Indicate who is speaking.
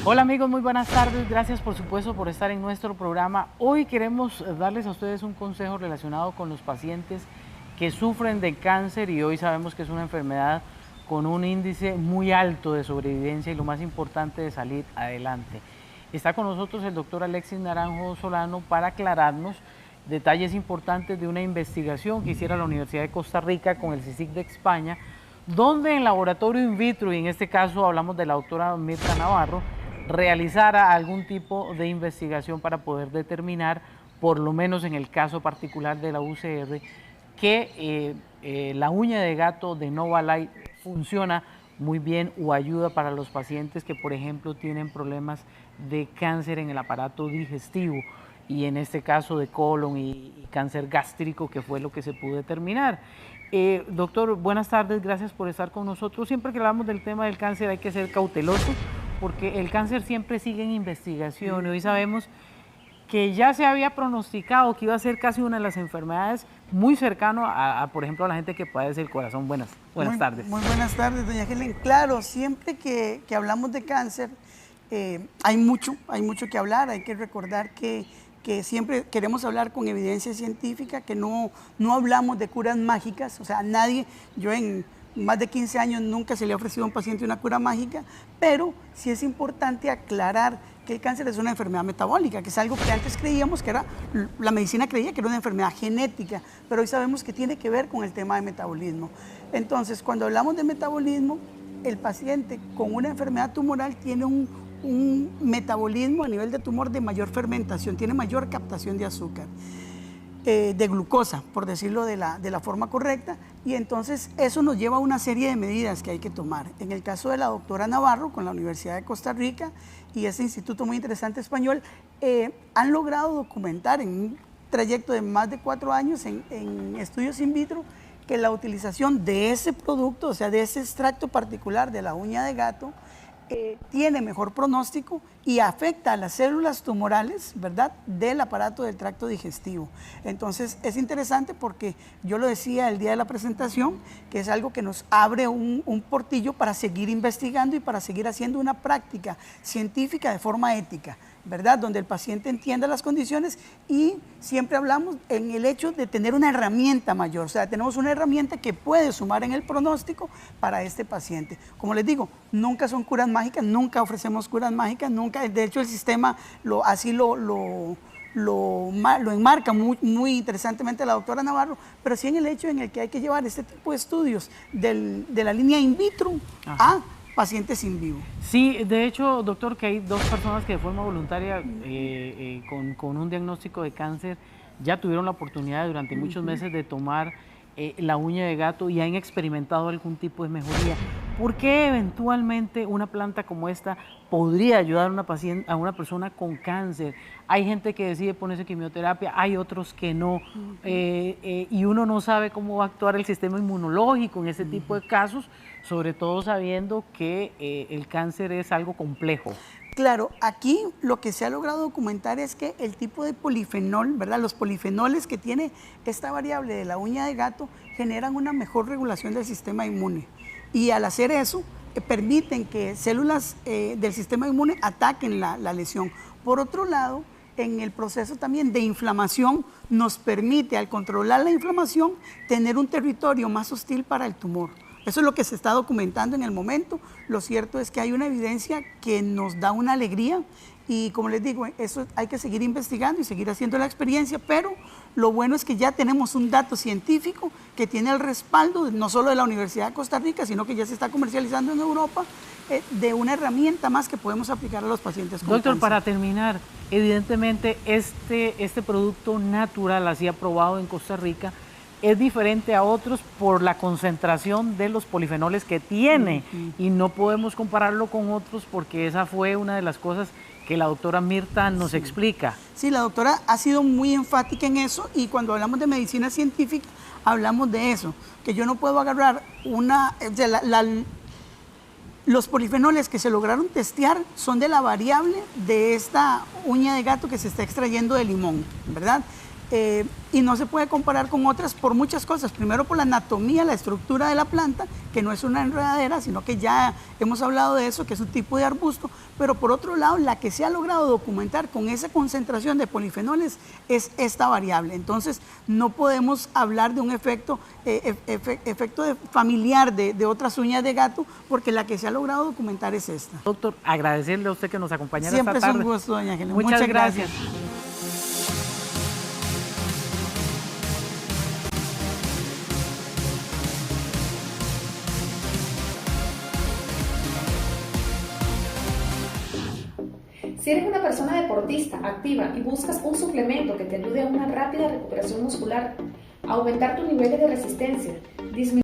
Speaker 1: Hola amigos, muy buenas tardes. Gracias por supuesto por estar en nuestro programa. Hoy queremos darles a ustedes un consejo relacionado con los pacientes que sufren de cáncer y hoy sabemos que es una enfermedad con un índice muy alto de sobrevivencia y lo más importante de salir adelante. Está con nosotros el doctor Alexis Naranjo Solano para aclararnos detalles importantes de una investigación que hiciera la Universidad de Costa Rica con el CSIC de España, donde en laboratorio in vitro, y en este caso hablamos de la doctora Mirta Navarro, realizara algún tipo de investigación para poder determinar, por lo menos en el caso particular de la UCR, que la uña de gato de Novalight funciona muy bien o ayuda para los pacientes que, por ejemplo, tienen problemas de cáncer en el aparato digestivo y en este caso de colon y cáncer gástrico, que fue lo que se pudo determinar. Doctor, buenas tardes, gracias por estar con nosotros. Siempre que hablamos del tema del cáncer hay que ser cauteloso porque el cáncer siempre sigue en investigación y hoy sabemos que ya se había pronosticado que iba a ser casi una de las enfermedades muy cercano por ejemplo, a la gente que padece el corazón. Buenas tardes.
Speaker 2: Muy buenas tardes, doña Helen. Claro, siempre que hablamos de cáncer, hay mucho que hablar. Hay que recordar que siempre queremos hablar con evidencia científica, que no hablamos de curas mágicas. O sea, yo en más de 15 años nunca se le ha ofrecido a un paciente una cura mágica, pero sí es importante aclarar que el cáncer es una enfermedad metabólica, que es algo que antes creíamos que era, la medicina creía que era una enfermedad genética, pero hoy sabemos que tiene que ver con el tema de metabolismo. Entonces, cuando hablamos de metabolismo, el paciente con una enfermedad tumoral tiene un metabolismo a nivel de tumor de mayor fermentación, tiene mayor captación de azúcar, de glucosa, por decirlo de la forma correcta, y entonces eso nos lleva a una serie de medidas que hay que tomar. En el caso de la doctora Navarro, con la Universidad de Costa Rica y este instituto muy interesante español, han logrado documentar en un trayecto de más de 4 años en estudios in vitro que la utilización de ese producto, o sea, de ese extracto particular de la uña de gato, tiene mejor pronóstico y afecta a las células tumorales, ¿verdad?, del aparato del tracto digestivo. Entonces es interesante porque yo lo decía el día de la presentación, que es algo que nos abre un portillo para seguir investigando y para seguir haciendo una práctica científica de forma ética, ¿verdad?, donde el paciente entienda las condiciones y siempre hablamos en el hecho de tener una herramienta mayor. O sea, tenemos una herramienta que puede sumar en el pronóstico para este paciente. Como les digo, nunca son curas mágicas, nunca ofrecemos curas mágicas, nunca. De hecho, el sistema así lo enmarca muy interesantemente la doctora Navarro, pero sí en el hecho en el que hay que llevar este tipo de estudios de la línea in vitro a pacientes in vivo.
Speaker 1: Sí, de hecho, doctor, que hay 2 personas que de forma voluntaria con un diagnóstico de cáncer ya tuvieron la oportunidad durante muchos meses de tomar la uña de gato y han experimentado algún tipo de mejoría. ¿Por qué eventualmente una planta como esta podría ayudar a una persona con cáncer? Hay gente que decide ponerse quimioterapia, hay otros que no, y uno no sabe cómo va a actuar el sistema inmunológico en ese tipo de casos, sobre todo sabiendo que el cáncer es algo complejo.
Speaker 2: Claro, aquí lo que se ha logrado documentar es que el tipo de polifenol, ¿verdad?, los polifenoles que tiene esta variable de la uña de gato generan una mejor regulación del sistema inmune. Y al hacer eso, permiten que células del sistema inmune ataquen la lesión. Por otro lado, en el proceso también de inflamación, nos permite, al controlar la inflamación, tener un territorio más hostil para el tumor. Eso es lo que se está documentando en el momento. Lo cierto es que hay una evidencia que nos da una alegría y, como les digo, eso hay que seguir investigando y seguir haciendo la experiencia, pero lo bueno es que ya tenemos un dato científico que tiene el respaldo no solo de la Universidad de Costa Rica, sino que ya se está comercializando en Europa, de una herramienta más que podemos aplicar a los pacientes con
Speaker 1: Doctor,
Speaker 2: cáncer.
Speaker 1: para terminar, evidentemente este producto natural, así aprobado en Costa Rica, es diferente a otros por la concentración de los polifenoles que tiene y no podemos compararlo con otros porque esa fue una de las cosas que la doctora Mirta nos explica.
Speaker 2: Sí, la doctora ha sido muy enfática en eso y cuando hablamos de medicina científica hablamos de eso, que yo no puedo agarrar los polifenoles que se lograron testear son de la variable de esta uña de gato que se está extrayendo de limón, ¿verdad? y no se puede comparar con otras por muchas cosas. Primero por la anatomía, la estructura de la planta, que no es una enredadera, sino que ya hemos hablado de eso, que es un tipo de arbusto, pero por otro lado, la que se ha logrado documentar con esa concentración de polifenoles es esta variable. Entonces, no podemos hablar de un efecto familiar de otras uñas de gato, porque la que se ha logrado documentar es esta.
Speaker 1: Doctor, agradecerle a usted que nos acompañara
Speaker 2: Siempre
Speaker 1: esta tarde.
Speaker 2: es un gusto, doña Helen.
Speaker 1: Muchas gracias.
Speaker 3: Si eres una persona deportista, activa y buscas un suplemento que te ayude a una rápida recuperación muscular, a aumentar tus niveles de resistencia, disminuir